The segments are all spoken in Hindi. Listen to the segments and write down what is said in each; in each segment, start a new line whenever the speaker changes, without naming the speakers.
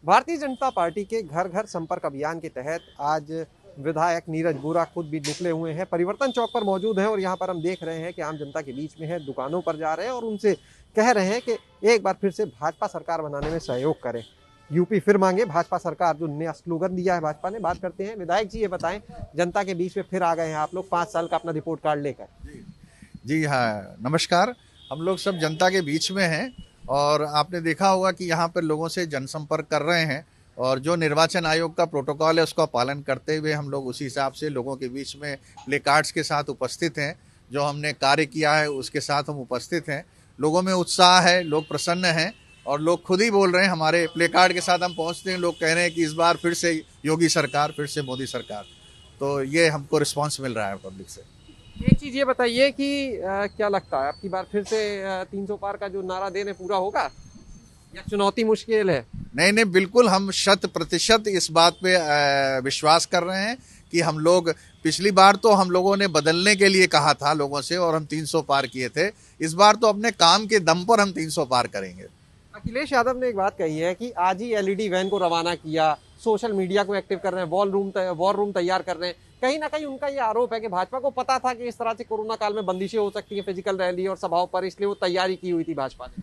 भारतीय जनता पार्टी के घर घर संपर्क अभियान के तहत आज विधायक नीरज बोरा खुद भी निकले हुए हैं, परिवर्तन चौक पर मौजूद हैं और यहाँ पर हम देख रहे हैं कि आम जनता के बीच में है, दुकानों पर जा रहे हैं और उनसे कह रहे हैं कि एक बार फिर से भाजपा सरकार बनाने में सहयोग करें। यूपी फिर मांगे भाजपा सरकार, जो नया स्लोगन दिया है भाजपा ने। बात करते हैं विधायक जी, ये बताएं, जनता के बीच में फिर आ गए हैं आप लोग 5 साल का अपना रिपोर्ट कार्ड लेकर।
जी हाँ, नमस्कार। हम लोग सब जनता के बीच में हैं और आपने देखा होगा कि यहाँ पर लोगों से जनसंपर्क कर रहे हैं और जो निर्वाचन आयोग का प्रोटोकॉल है उसका पालन करते हुए हम लोग उसी हिसाब से लोगों के बीच में प्ले कार्ड्स के साथ उपस्थित हैं। जो हमने कार्य किया है उसके साथ हम उपस्थित हैं। लोगों में उत्साह है, लोग प्रसन्न हैं और लोग खुद ही बोल रहे हैं। हमारे प्ले कार्ड के साथ हम पहुँचते हैं, लोग कह रहे हैं कि इस बार फिर से योगी सरकार, फिर से मोदी सरकार। तो ये हमको रिस्पॉन्स मिल रहा है पब्लिक से।
एक चीज ये बताइए कि क्या लगता है आपकी बार फिर से 300 पार का जो नारा देने पूरा होगा या चुनौती मुश्किल है?
नहीं, बिल्कुल हम 100% इस बात पे विश्वास कर रहे हैं कि हम लोग, पिछली बार तो हम लोगों ने बदलने के लिए कहा था लोगों से और हम 300 पार किए थे। इस बार तो अपने काम के दम पर हम 300 पार करेंगे।
अखिलेश यादव ने एक बात कही है कि आज ही एलईडी वैन को रवाना किया, सोशल मीडिया को एक्टिव कर रहे हैं, वॉर रूम तैयार कर रहे हैं। कहीं ना कहीं उनका ये आरोप है कि भाजपा को पता था कि इस तरह से कोरोना काल में बंदिशें हो सकती हैं फिजिकल रैली और सभाओं पर, इसलिए वो तैयारी की हुई थी भाजपा ने।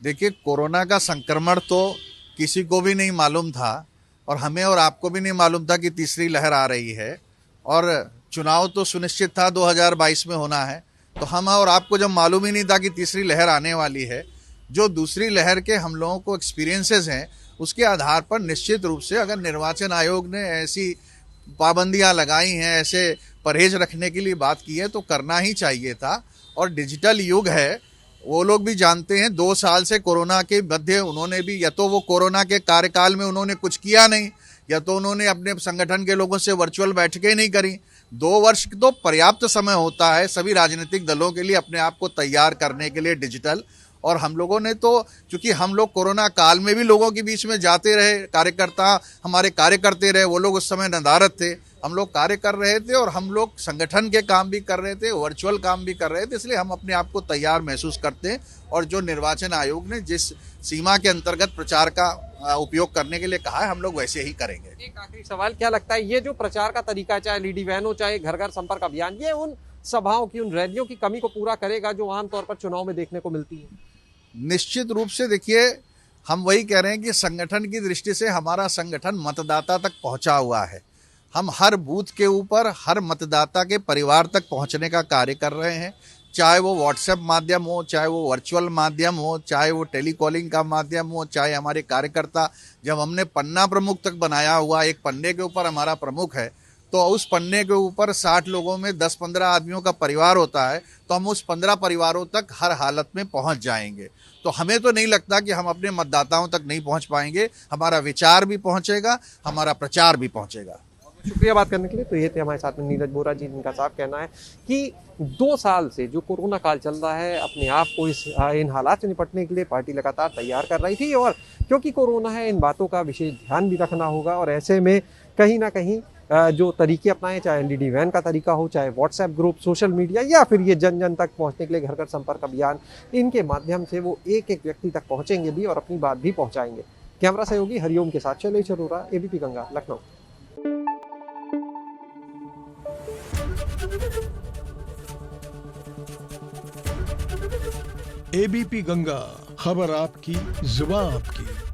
देखिए, कोरोना का संक्रमण तो किसी को भी नहीं मालूम था और हमें और आपको भी नहीं मालूम था कि तीसरी लहर आ रही है और चुनाव तो सुनिश्चित था 2022 में होना है। तो हम और आपको जब मालूम ही नहीं था कि तीसरी लहर आने वाली है, जो दूसरी लहर के हम लोगों को एक्सपीरियंसेस हैं उसके आधार पर निश्चित रूप से अगर निर्वाचन आयोग ने ऐसी पाबंदियां लगाई हैं, ऐसे परहेज रखने के लिए बात की है तो करना ही चाहिए था। और डिजिटल युग है, वो लोग भी जानते हैं। 2 साल से कोरोना के मध्य उन्होंने भी, या तो वो कोरोना के कार्यकाल में उन्होंने कुछ किया नहीं, या तो उन्होंने अपने संगठन के लोगों से वर्चुअल बैठकें नहीं करी। 2 वर्ष तो पर्याप्त समय होता है सभी राजनीतिक दलों के लिए अपने आप को तैयार करने के लिए डिजिटल। और हम लोगों ने तो, चूंकि हम लोग कोरोना काल में भी लोगों के बीच में जाते रहे, कार्यकर्ता हमारे कार्य करते रहे, वो लोग उस समय नदारद थे, हम लोग कार्य कर रहे थे और हम लोग संगठन के काम भी कर रहे थे, वर्चुअल काम भी कर रहे थे, इसलिए हम अपने आप को तैयार महसूस करते हैं। और जो निर्वाचन आयोग ने जिस सीमा के अंतर्गत प्रचार का उपयोग करने के लिए कहा है, हम लोग वैसे ही करेंगे।
एक आखिरी सवाल, क्या लगता है ये जो प्रचार का तरीका, चाहे एलईडी वैन हो चाहे घर घर संपर्क अभियान, ये उन सभाओं की, उन रैलियों की कमी को पूरा करेगा जो आमतौर पर चुनाव में देखने को मिलती है?
निश्चित रूप से। देखिए, हम वही कह रहे हैं कि संगठन की दृष्टि से हमारा संगठन मतदाता तक पहुंचा हुआ है। हम हर बूथ के ऊपर हर मतदाता के परिवार तक पहुंचने का कार्य कर रहे हैं, चाहे वो व्हाट्सएप माध्यम हो, चाहे वो वर्चुअल माध्यम हो, चाहे वो टेलीकॉलिंग का माध्यम हो, चाहे हमारे कार्यकर्ता, जब हमने पन्ना प्रमुख तक बनाया हुआ, एक पन्ने के ऊपर हमारा प्रमुख है, तो उस पन्ने के ऊपर 60 लोगों में 10-15 आदमियों का परिवार होता है, तो हम उस 15 परिवारों तक हर हालत में पहुंच जाएंगे। तो हमें तो नहीं लगता कि हम अपने मतदाताओं तक नहीं पहुंच पाएंगे। हमारा विचार भी पहुंचेगा, हमारा प्रचार भी पहुंचेगा।
शुक्रिया बात करने के लिए। तो ये थे हमारे साथ में नीरज बोरा जी, जिनका साफ कहना है कि 2 साल से जो कोरोना काल चल रहा है, अपने आप को इन हालात से निपटने के लिए पार्टी लगातार तैयार कर रही थी और क्योंकि कोरोना है, इन बातों का विशेष ध्यान भी रखना होगा और ऐसे में कहीं ना कहीं जो तरीके अपनाएं, चाहे एलईडी वैन का तरीका हो, चाहे व्हाट्सएप ग्रुप, सोशल मीडिया, या फिर ये जन जन तक पहुंचने के लिए घर घर संपर्क अभियान, इनके माध्यम से वो एक एक व्यक्ति तक पहुंचेंगे भी और अपनी बात भी पहुंचाएंगे। कैमरा सहयोगी हरिओम के साथ शैलेश अरोरा, एबीपी गंगा, लखनऊ।
एबीपी गंगा, खबर आपकी, जुबान आपकी।